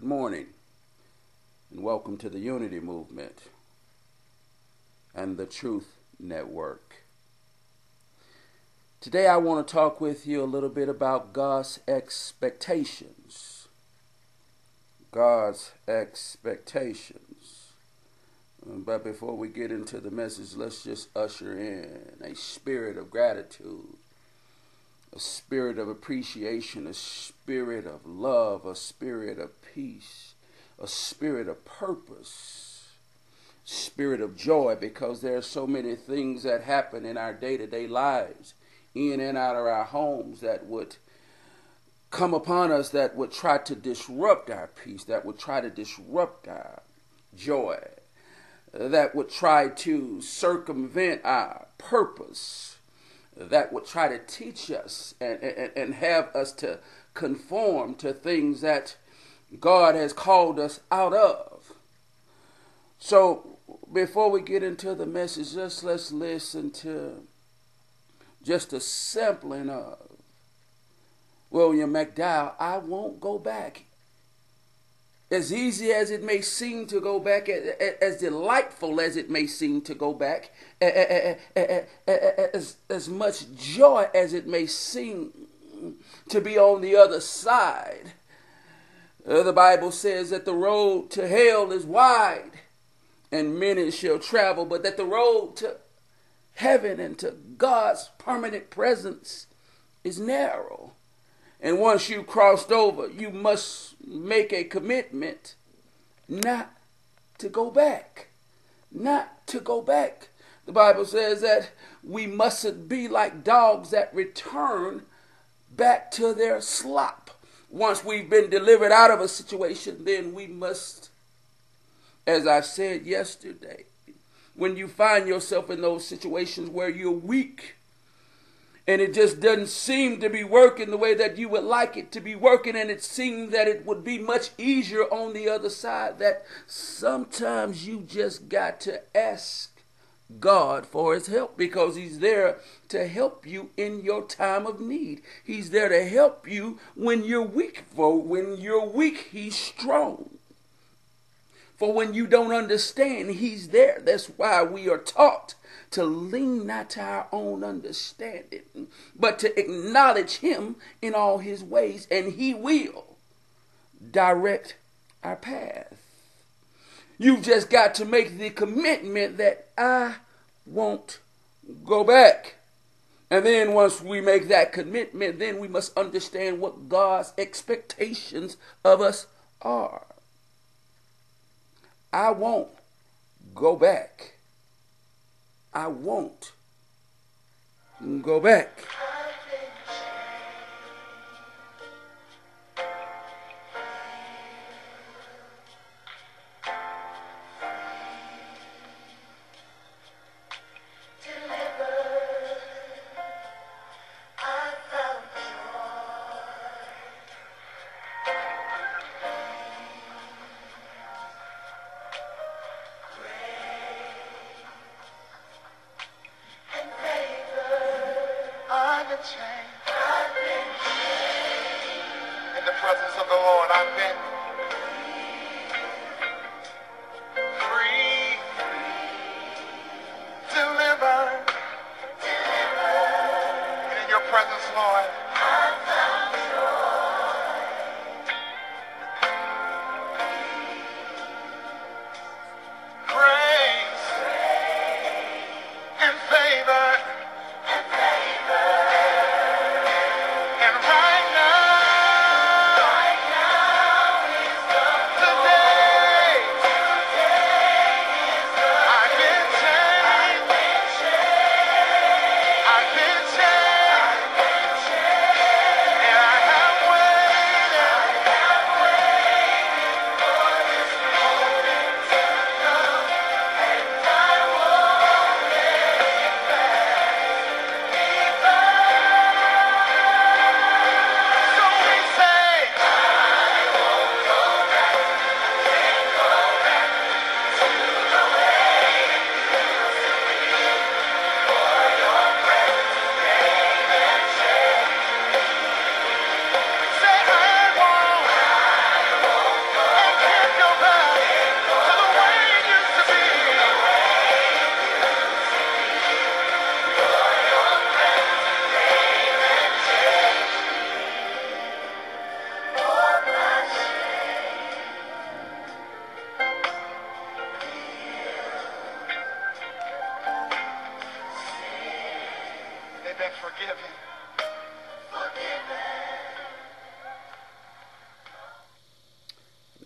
Good morning, and welcome to the Unity Movement and the Truth Network. Today I want to talk with you a little bit about God's expectations. God's expectations. But before we get into the message, let's just usher in a spirit of gratitude, a spirit of appreciation, a spirit of love, a spirit of peace, a spirit of purpose, spirit of joy, because there are so many things that happen in our day-to-day lives, in and out of our homes, that would come upon us, that would try to disrupt our peace, that would try to disrupt our joy, that would try to circumvent our purpose, that would try to teach us and have us to conform to things that God has called us out of. So before we get into the message, let's listen to just a sampling of William McDowell, I Won't Go Back. As easy as it may seem to go back, as delightful as it may seem to go back, as much joy as it may seem to be on the other side, the Bible says that the road to hell is wide and many shall travel, but that the road to heaven and to God's permanent presence is narrow. And once you crossed over, you must make a commitment not to go back. Not to go back. The Bible says that we mustn't be like dogs that return back to their slop. Once we've been delivered out of a situation, then we must, as I said yesterday, when you find yourself in those situations where you're weak, and it just doesn't seem to be working the way that you would like it to be working, and it seems that it would be much easier on the other side, that sometimes you just got to ask God for his help, because he's there to help you in your time of need. He's there to help you when you're weak. For when you're weak, he's strong. For when you don't understand, he's there. That's why we are taught to lean not to our own understanding, but to acknowledge him in all his ways, and he will direct our path. You've just got to make the commitment that I won't go back. And then once we make that commitment, then we must understand what God's expectations of us are. I won't go back. I won't go back. In the presence of the Lord, I've been free, delivered. And in your presence, Lord, grace and favor.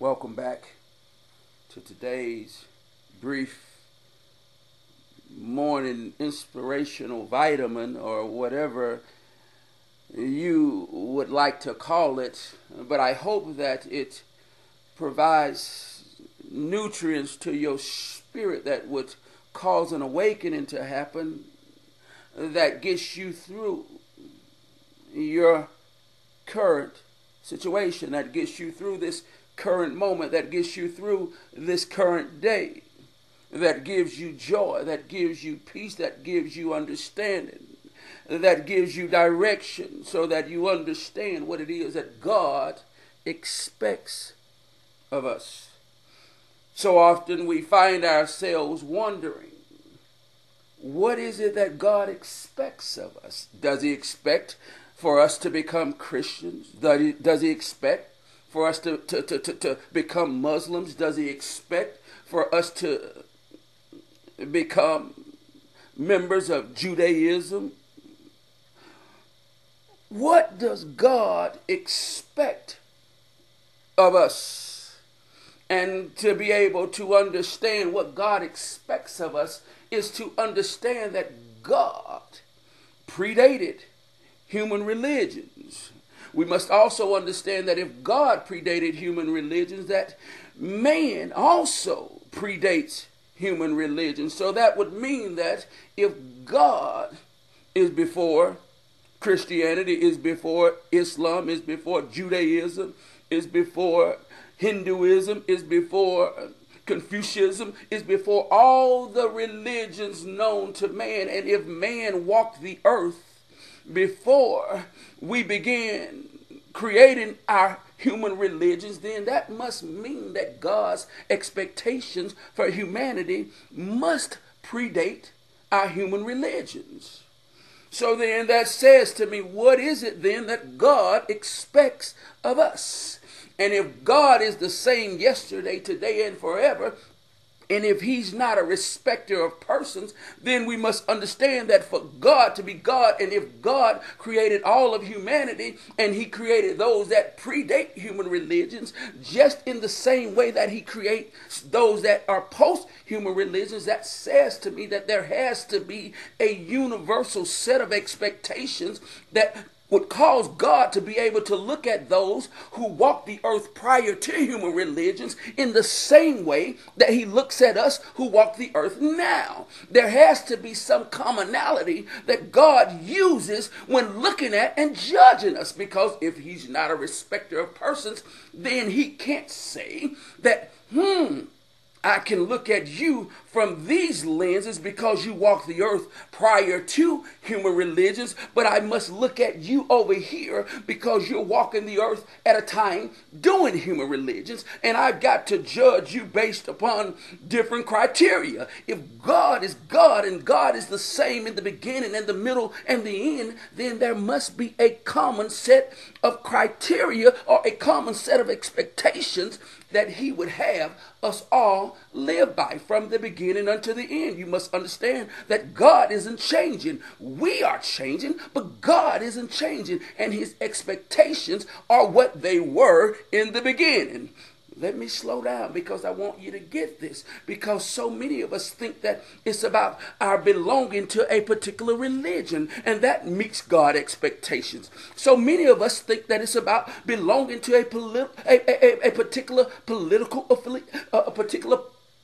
Welcome back to today's brief morning inspirational vitamin, or whatever you would like to call it, but I hope that it provides nutrients to your spirit that would cause an awakening to happen that gets you through your current situation, that gets you through this current moment, that gets you through this current day, that gives you joy, that gives you peace, that gives you understanding, that gives you direction, so that you understand what it is that God expects of us. So often we find ourselves wondering, what is it that God expects of us? Does he expect for us to become Christians? Does he expect for us to become Muslims? Does he expect for us to become members of Judaism? What does God expect of us? And to be able to understand what God expects of us is to understand that God predated human religions. We must also understand that if God predated human religions, that man also predates human religion. So that would mean that if God is before Christianity, is before Islam, is before Judaism, is before Hinduism, is before Confucianism, is before all the religions known to man, and if man walked the earth before we began creating our human religions, then that must mean that God's expectations for humanity must predate our human religions. So then that says to me, what is it then that God expects of us? And if God is the same yesterday, today, and forever, and if he's not a respecter of persons, then we must understand that for God to be God, and if God created all of humanity, and he created those that predate human religions, just in the same way that he creates those that are post-human religions, that says to me that there has to be a universal set of expectations that would cause God to be able to look at those who walked the earth prior to human religions in the same way that he looks at us who walk the earth now. There has to be some commonality that God uses when looking at and judging us, because if he's not a respecter of persons, then he can't say that, I can look at you from these lenses because you walked the earth prior to human religions, but I must look at you over here because you're walking the earth at a time doing human religions, and I've got to judge you based upon different criteria. If God is God and God is the same in the beginning and the middle and the end, then there must be a common set of criteria or a common set of expectations that he would have us all live by from the beginning unto the end. You must understand that God isn't changing. We are changing, but God isn't changing, and his expectations are what they were in the beginning. Let me slow down because I want you to get this, because so many of us think that it's about our belonging to a particular religion, and that meets God's expectations. So many of us think that it's about belonging to a particular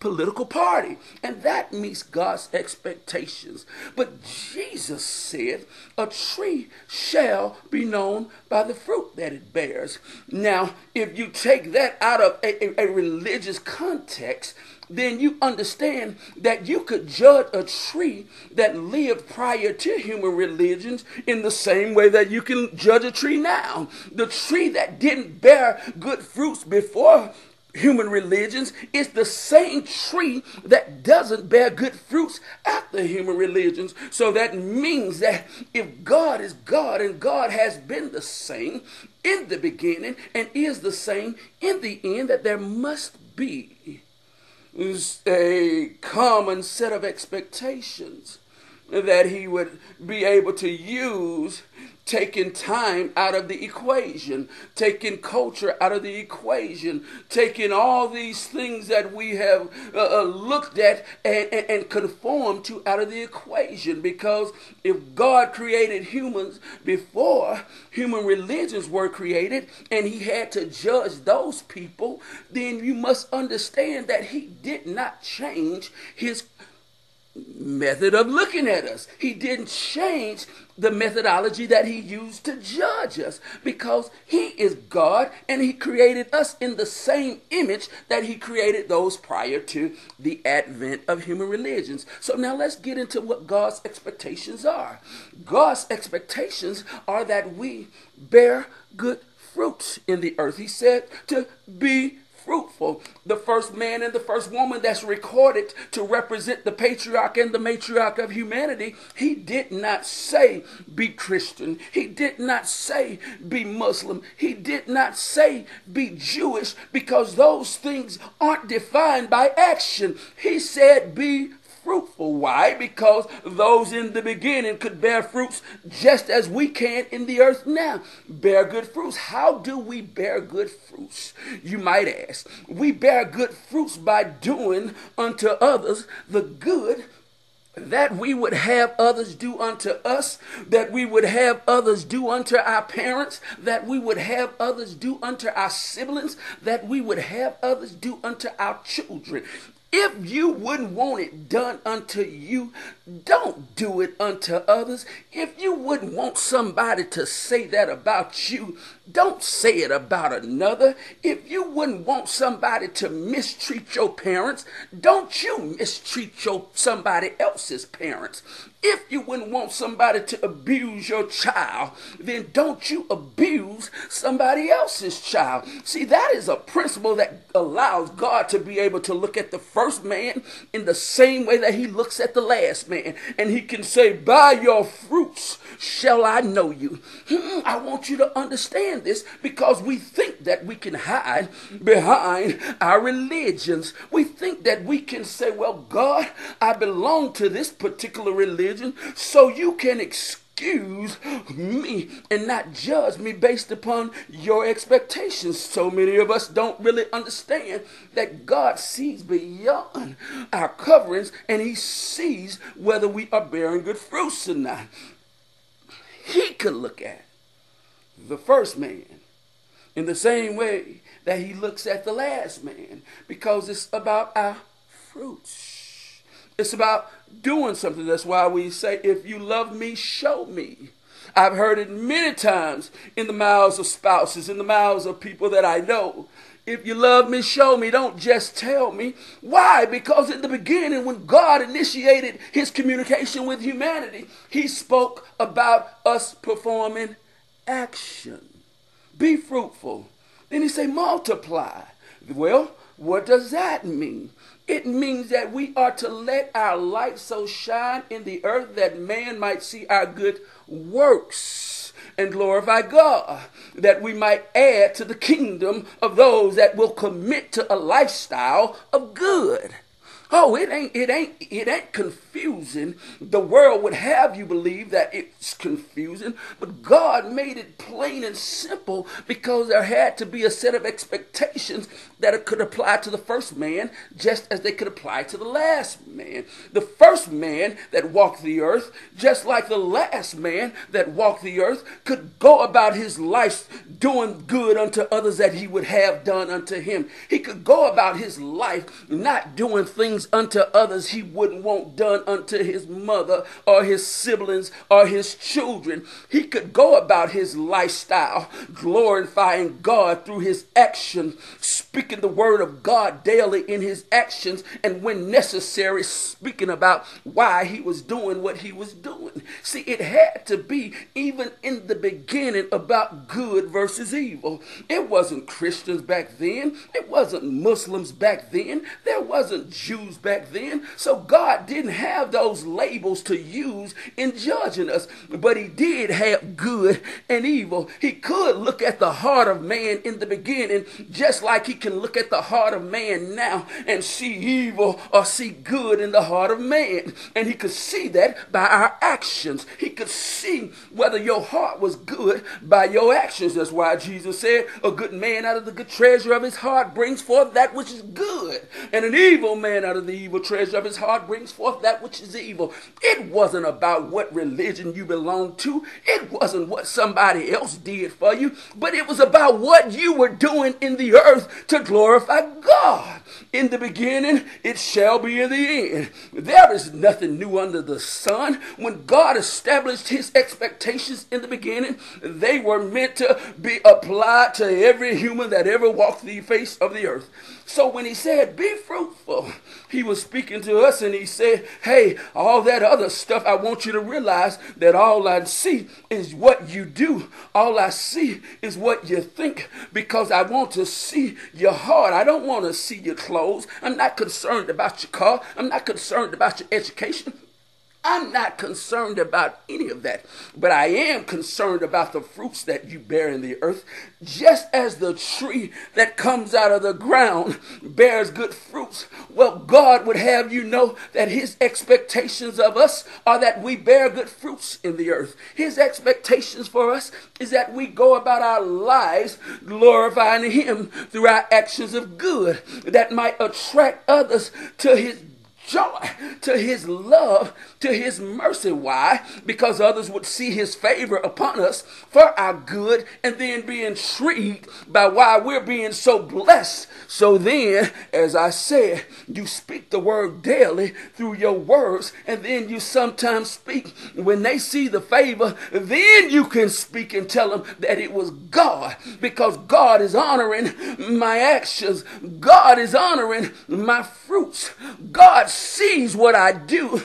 political party, and that meets God's expectations. But Jesus said, a tree shall be known by the fruit that it bears. Now, if you take that out of a religious context, then you understand that you could judge a tree that lived prior to human religions in the same way that you can judge a tree now. The tree that didn't bear good fruits before human religions is the same tree that doesn't bear good fruits after human religions. So that means that if God is God and God has been the same in the beginning and is the same in the end, that there must be a common set of expectations that he would be able to use taking time out of the equation, taking culture out of the equation, taking all these things that we have looked at and conformed to out of the equation. Because if God created humans before human religions were created and he had to judge those people, then you must understand that he did not change his method of looking at us. He didn't change the methodology that he used to judge us, because he is God and he created us in the same image that he created those prior to the advent of human religions. So now let's get into what God's expectations are. God's expectations are that we bear good fruits in the earth. He said to be fruitful. The first man and the first woman that's recorded to represent the patriarch and the matriarch of humanity, he did not say be Christian. He did not say be Muslim. He did not say be Jewish, because those things aren't defined by action. He said be fruitful. Why? Because those in the beginning could bear fruits just as we can in the earth now. Bear good fruits. How do we bear good fruits? You might ask. We bear good fruits by doing unto others the good that we would have others do unto us, that we would have others do unto our parents, that we would have others do unto our siblings, that we would have others do unto our children. If you wouldn't want it done unto you, don't do it unto others. If you wouldn't want somebody to say that about you, don't say it about another. If you wouldn't want somebody to mistreat your parents, don't you mistreat somebody else's parents. If you wouldn't want somebody to abuse your child, then don't you abuse somebody else's child. See, that is a principle that allows God to be able to look at the first man in the same way that he looks at the last man. And he can say, by your fruits shall I know you. I want you to understand this, because we think that we can hide behind our religions. We think that we can say, well, God, I belong to this particular religion, so you can excuse me and not judge me based upon your expectations. So many of us don't really understand that God sees beyond our coverings, and he sees whether we are bearing good fruits or not. He could look at the first man in the same way that he looks at the last man, because it's about our fruits. It's about doing something. That's why we say, if you love me, show me. I've heard it many times in the mouths of spouses, in the mouths of people that I know. If you love me, show me. Don't just tell me. Why? Because in the beginning, when God initiated his communication with humanity, he spoke about us performing action. Be fruitful. Then he said multiply. Well, what does that mean? It means that we are to let our light so shine in the earth that man might see our good works and glorify God, that we might add to the kingdom of those that will commit to a lifestyle of good. Oh, it ain't confusing. The world would have you believe that it's confusing, but God made it plain and simple, because there had to be a set of expectations that it could apply to the first man just as they could apply to the last man. The first man that walked the earth, just like the last man that walked the earth, could go about his life doing good unto others that he would have done unto him. He could go about his life not doing things unto others he wouldn't want done unto his mother or his siblings or his children. He could go about his lifestyle glorifying God through his action, speaking the word of God daily in his actions, and when necessary, speaking about why he was doing what he was doing. See, it had to be, even in the beginning, about good versus evil. It wasn't Christians back then. It wasn't Muslims back then. There wasn't Jews used back then. So God didn't have those labels to use in judging us, but he did have good and evil. He could look at the heart of man in the beginning, just like he can look at the heart of man now and see evil or see good in the heart of man. And he could see that by our actions. He could see whether your heart was good by your actions. That's why Jesus said, a good man out of the good treasure of his heart brings forth that which is good, and an evil man out of the evil treasure of his heart brings forth that which is evil. It wasn't about what religion you belonged to. It wasn't what somebody else did for you, but it was about what you were doing in the earth to glorify God. In the beginning, it shall be in the end. There is nothing new under the sun. When God established his expectations in the beginning, they were meant to be applied to every human that ever walked the face of the earth. So when he said, be fruitful, he was speaking to us, and he said, hey, all that other stuff, I want you to realize that all I see is what you do. All I see is what you think, because I want to see your heart. I don't want to see your clothes. I'm not concerned about your car. I'm not concerned about your education. I'm not concerned about any of that, but I am concerned about the fruits that you bear in the earth. Just as the tree that comes out of the ground bears good fruits, well, God would have you know that his expectations of us are that we bear good fruits in the earth. His expectations for us is that we go about our lives glorifying him through our actions of good that might attract others to his joy, to his love, to his mercy. Why? Because others would see his favor upon us for our good and then be intrigued by why we're being so blessed. So then, as I said, you speak the word daily through your words, and then you sometimes speak. When they see the favor, then you can speak and tell them that it was God, because God is honoring my actions. God is honoring my fruits. God sees what I do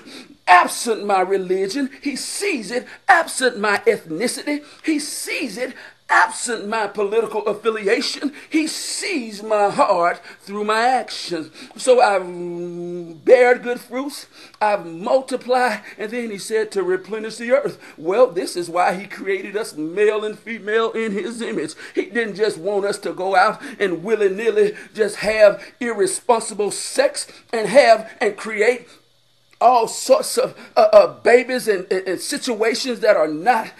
absent my religion. He sees it absent my ethnicity. He sees it absent my political affiliation. He sees my heart through my actions. So I've bared good fruits, I've multiplied, and then he said to replenish the earth. Well, this is why he created us male and female in his image. He didn't just want us to go out and willy-nilly just have irresponsible sex and create all sorts of babies and situations that are not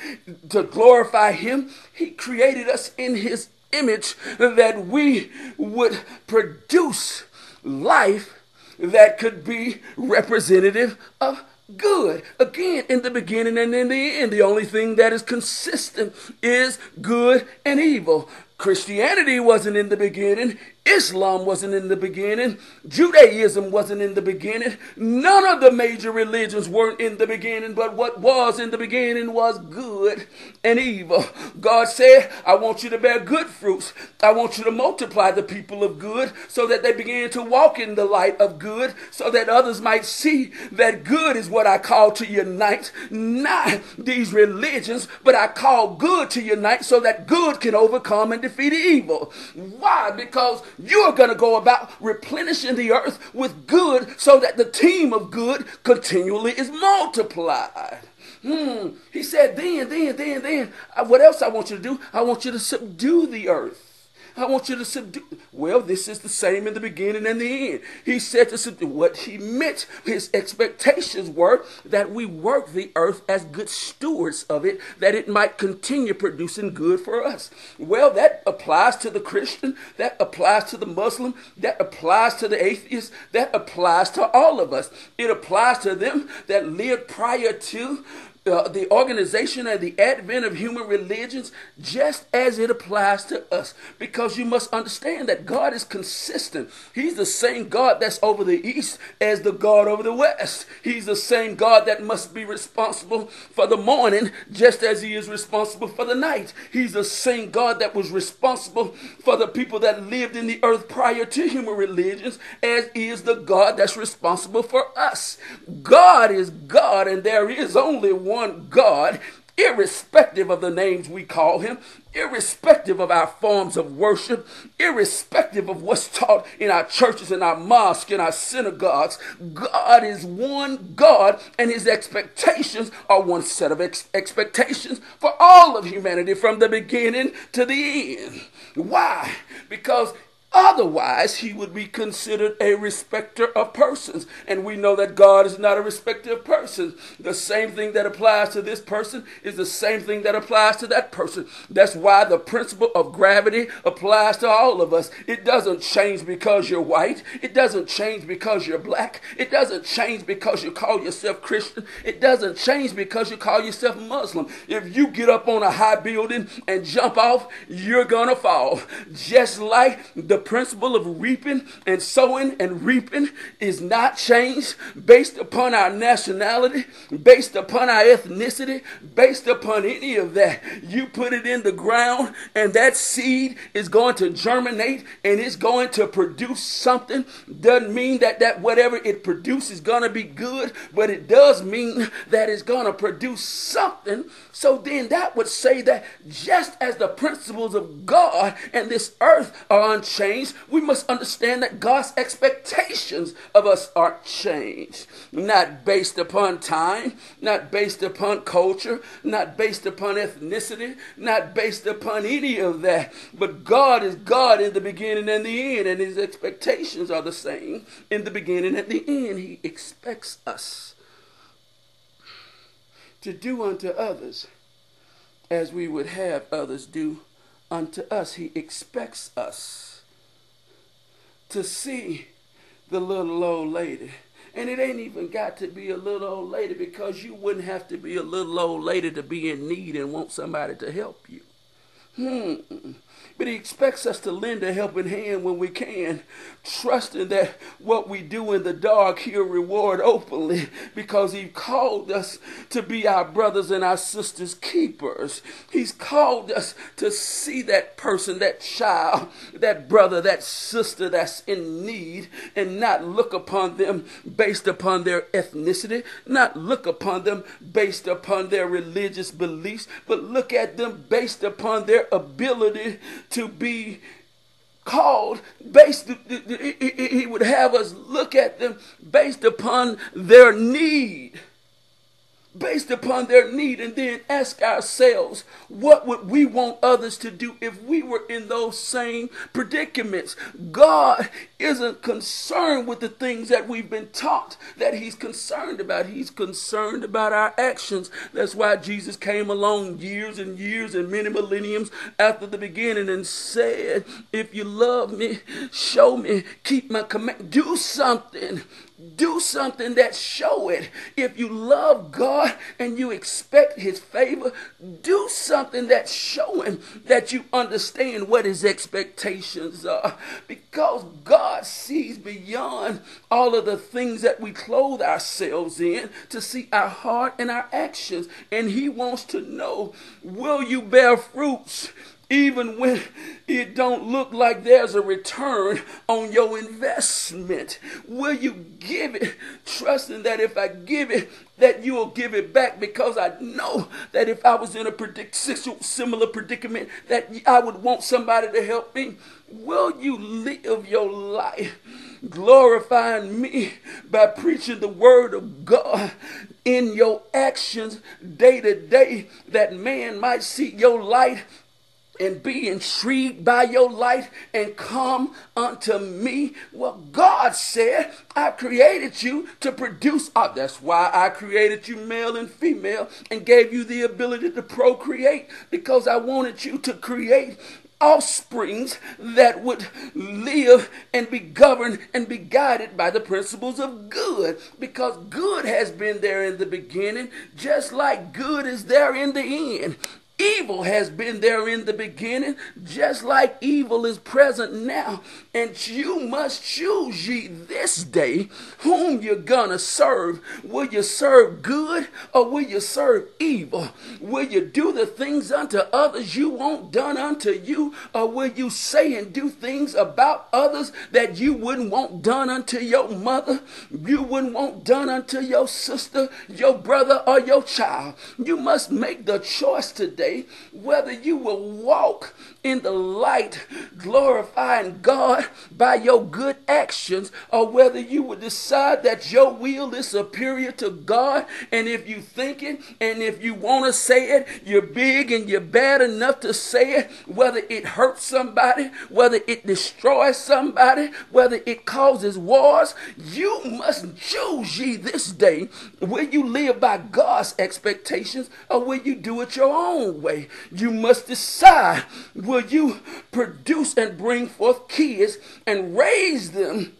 to glorify him. He created us in his image that we would produce life that could be representative of good. Again, in the beginning and in the end, the only thing that is consistent is good and evil. Christianity wasn't in the beginning. Islam wasn't in the beginning. Judaism wasn't in the beginning. None of the major religions weren't in the beginning, but what was in the beginning was good and evil. God said, I want you to bear good fruits. I want you to multiply the people of good so that they begin to walk in the light of good, so that others might see that good is what I call to unite, not these religions, but I call good to unite so that good can overcome and defeat evil. Why? Because you're going to go about replenishing the earth with good so that the team of good continually is multiplied. He said, then, what else I want you to do? I want you to subdue the earth. I want you to subdue. Well, this is the same in the beginning and the end. He said to subdue. What he meant, his expectations were that we work the earth as good stewards of it, that it might continue producing good for us. Well, that applies to the Christian, that applies to the Muslim, that applies to the atheist, that applies to all of us. It applies to them that lived prior to the organization and the advent of human religions, just as it applies to us. Because you must understand that God is consistent. He's the same God that's over the east as the God over the west. He's the same God that must be responsible for the morning just as he is responsible for the night. He's the same God that was responsible for the people that lived in the earth prior to human religions as is the God that's responsible for us. God is God, and there is only one God, irrespective of the names we call him, irrespective of our forms of worship, irrespective of what's taught in our churches, in our mosques, in our synagogues. God is one God, and his expectations are one set of expectations for all of humanity from the beginning to the end. Why? Because otherwise, he would be considered a respecter of persons. And we know that God is not a respecter of persons. The same thing that applies to this person is the same thing that applies to that person. That's why the principle of gravity applies to all of us. It doesn't change because you're white. It doesn't change because you're black. It doesn't change because you call yourself Christian. It doesn't change because you call yourself Muslim. If you get up on a high building and jump off, you're going to fall. Just like the principle of reaping and sowing and reaping is not changed based upon our nationality, based upon our ethnicity, based upon any of that. You put it in the ground and that seed is going to germinate and it's going to produce something. Doesn't mean that whatever it produces is going to be good, but it does mean that it's going to produce something. So then that would say that just as the principles of God and this earth are unchanged, we must understand that God's expectations of us are changed. Not based upon time, not based upon culture, not based upon ethnicity, not based upon any of that. But God is God in the beginning and the end, and his expectations are the same in the beginning and the end. He expects us to do unto others as we would have others do unto us. He expects us to see the little old lady. And it ain't even got to be a little old lady, because you wouldn't have to be a little old lady to be in need and want somebody to help you. But he expects us to lend a helping hand when we can, trusting that what we do in the dark he'll reward openly, because he called us to be our brothers and our sisters' keepers. He's called us to see that person, that child, that brother, that sister that's in need, and not look upon them based upon their ethnicity, not look upon them based upon their religious beliefs, but look at them based upon their ability to be called. He would have us look at them based upon their need. Based upon their need, and then ask ourselves, what would we want others to do if we were in those same predicaments? God isn't concerned with the things that we've been taught that he's concerned about. He's concerned about our actions. That's why Jesus came along years and years and many millenniums after the beginning and said, if you love me, show me, keep my command, do something. Do something that show it. If you love God and you expect his favor, do something that show him that you understand what his expectations are. Because God sees beyond all of the things that we clothe ourselves in to see our heart and our actions. And he wants to know, will you bear fruits even when it don't look like there's a return on your investment? Will you give it, trusting that if I give it, that you will give it back? Because I know that if I was in a similar predicament, that I would want somebody to help me. Will you live your life glorifying me by preaching the word of God in your actions day to day, that man might see your light and be intrigued by your light and come unto me? Well, God said, I created you to produce. That's why I created you male and female and gave you the ability to procreate, because I wanted you to create offsprings that would live and be governed and be guided by the principles of good, because good has been there in the beginning, just like good is there in the end. Evil has been there in the beginning, just like evil is present now. And you must choose ye this day whom you're gonna serve. Will you serve good or will you serve evil? Will you do the things unto others you want done unto you, or will you say and do things about others that you wouldn't want done unto your mother, you wouldn't want done unto your sister, your brother, or your child? You must make the choice today whether you will walk in the light, glorifying God by your good actions, or whether you will decide that your will is superior to God. And if you think it, and if you want to say it, you're big and you're bad enough to say it, whether it hurts somebody, whether it destroys somebody, whether it causes wars. You must choose ye this day. Will you live by God's expectations, or will you do it your own way? You must decide, will you produce and bring forth kids and raise them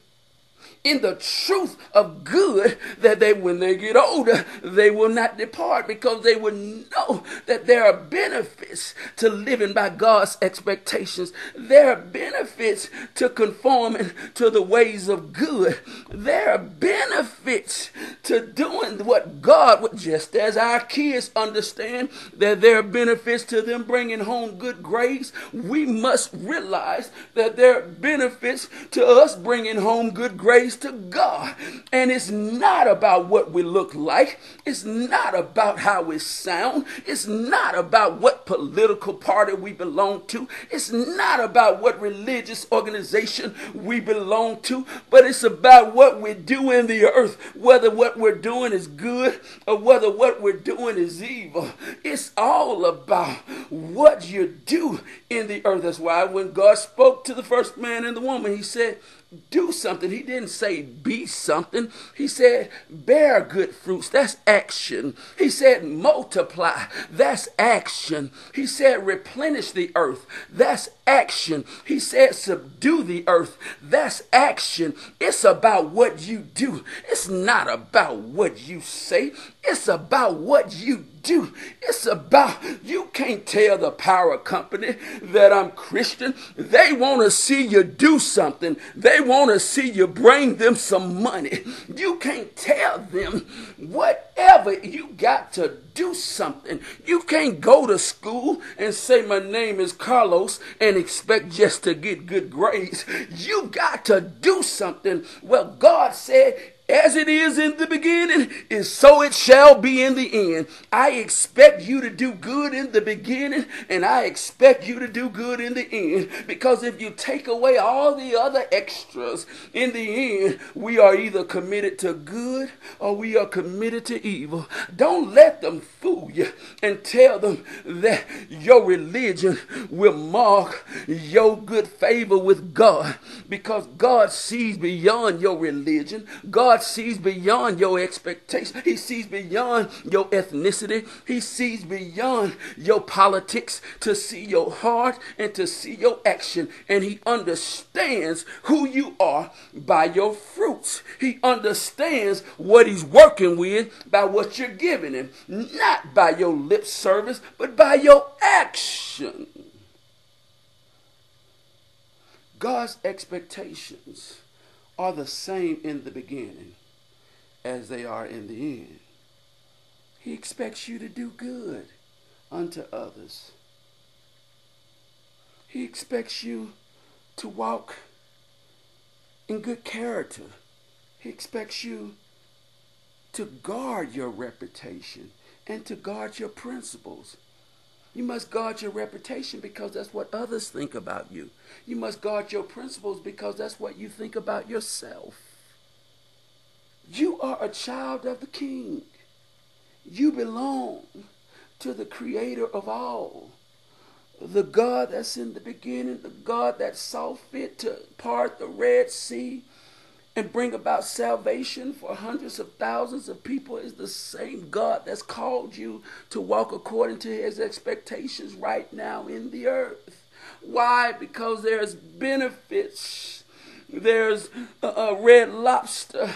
in the truth of good, that they, when they get older, they will not depart, because they will know that there are benefits to living by God's expectations. There are benefits to conforming to the ways of good. There are benefits to doing what God would, just as our kids understand that there are benefits to them bringing home good grades. We must realize that there are benefits to us bringing home good grades to God. And it's not about what we look like. It's not about how we sound. It's not about what political party we belong to. It's not about what religious organization we belong to, but it's about what we do in the earth, whether what we're doing is good or whether what we're doing is evil. It's all about what you do in the earth. That's why when God spoke to the first man and the woman, he said, do something. He didn't say be something. He said bear good fruits. That's action. He said multiply. That's action. He said replenish the earth. That's action. He said subdue the earth. That's action. It's about what you do. It's not about what you say. It's about what you do. It's about, you can't tell the power company that I'm Christian. They want to see you do something. They want to see you bring them some money. You can't tell them whatever. You got to do something. You can't go to school and say my name is Carlos and expect just to get good grades. You got to do something. Well, God said, as it is in the beginning, is so it shall be in the end. I expect you to do good in the beginning, and I expect you to do good in the end. Because if you take away all the other extras, in the end, we are either committed to good or we are committed to evil. Don't let them fool you and tell them that your religion will mark your good favor with God. Because God sees beyond your religion. God sees beyond your expectations. He sees beyond your ethnicity. He sees beyond your politics to see your heart and to see your action. And he understands who you are by your fruits. He understands what he's working with by what you're giving him. Not by your lip service, but by your action. God's expectations are the same in the beginning as they are in the end. He expects you to do good unto others. He expects you to walk in good character. He expects you to guard your reputation and to guard your principles. You must guard your reputation because that's what others think about you. You must guard your principles because that's what you think about yourself. You are a child of the King. You belong to the Creator of all. The God that's in the beginning, the God that saw fit to part the Red Sea and bring about salvation for hundreds of thousands of people is the same God that's called you to walk according to his expectations right now in the earth. Why? Because there's benefits. There's a Red Lobster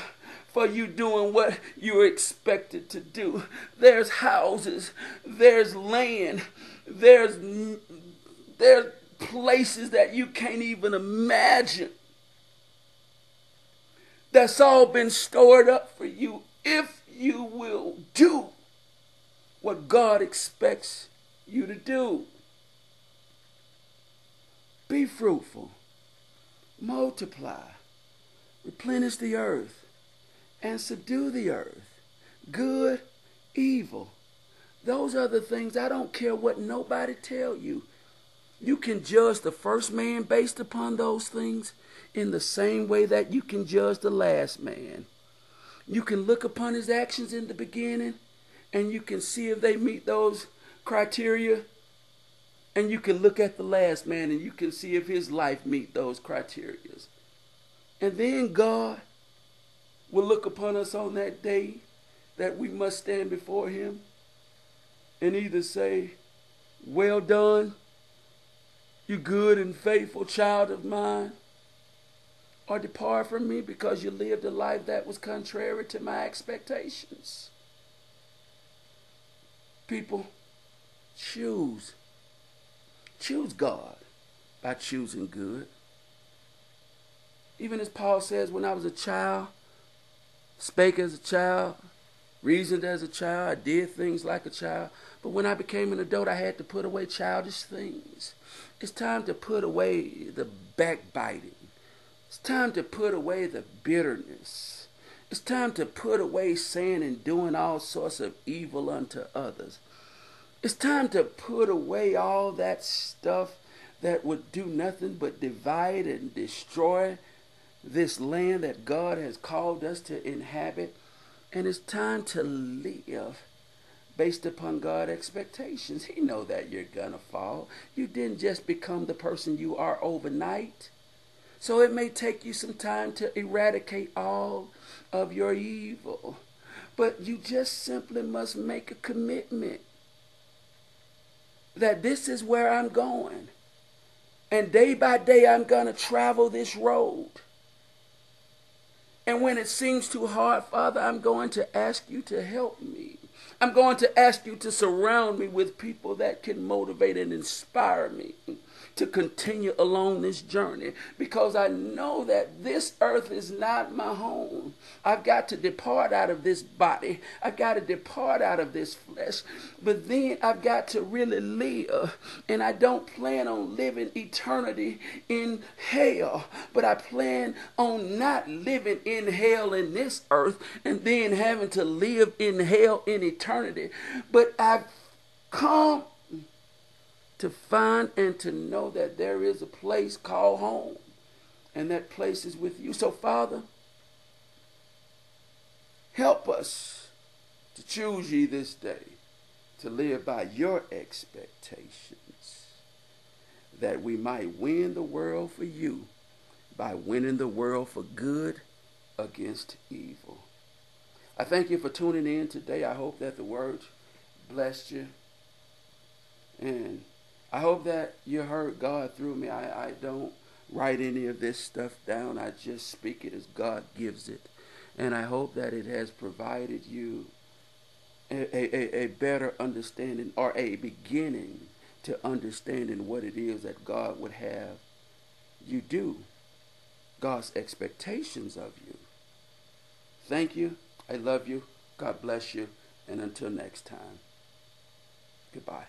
for you doing what you're expected to do. There's houses. There's land. There's places that you can't even imagine. That's all been stored up for you if you will do what God expects you to do. Be fruitful, multiply, replenish the earth, and subdue the earth. Good, evil. Those are the things. I don't care what nobody tell you. You can judge the first man based upon those things in the same way that you can judge the last man. You can look upon his actions in the beginning and you can see if they meet those criteria. And you can look at the last man and you can see if his life meet those criteria. And then God will look upon us on that day that we must stand before him and either say, well done, you good and faithful child of mine, or depart from me because you lived a life that was contrary to my expectations. People, choose. Choose God by choosing good. Even as Paul says, when I was a child, spake as a child, reasoned as a child, I did things like a child. But when I became an adult, I had to put away childish things. It's time to put away the backbiting. It's time to put away the bitterness. It's time to put away saying and doing all sorts of evil unto others. It's time to put away all that stuff that would do nothing but divide and destroy this land that God has called us to inhabit. And it's time to live based upon God's expectations. He knows that you're going to fall. You didn't just become the person you are overnight. So it may take you some time to eradicate all of your evil. But you just simply must make a commitment that this is where I'm going. And day by day I'm going to travel this road. And when it seems too hard, Father, I'm going to ask you to help me. I'm going to ask you to surround me with people that can motivate and inspire me to continue along this journey, because I know that this earth is not my home. I've got to depart out of this body. I've got to depart out of this flesh. But then I've got to really live. And I don't plan on living eternity in hell, but I plan on not living in hell in this earth and then having to live in hell in eternity. But I've come to find and to know that there is a place called home, and that place is with you. So, Father, help us to choose ye this day to live by your expectations, that we might win the world for you by winning the world for good against evil. I thank you for tuning in today. I hope that the word blessed you, and I hope that you heard God through me. I don't write any of this stuff down. I just speak it as God gives it. And I hope that it has provided you a better understanding, or a beginning to understanding what it is that God would have you do, God's expectations of you. Thank you. I love you. God bless you. And until next time, goodbye.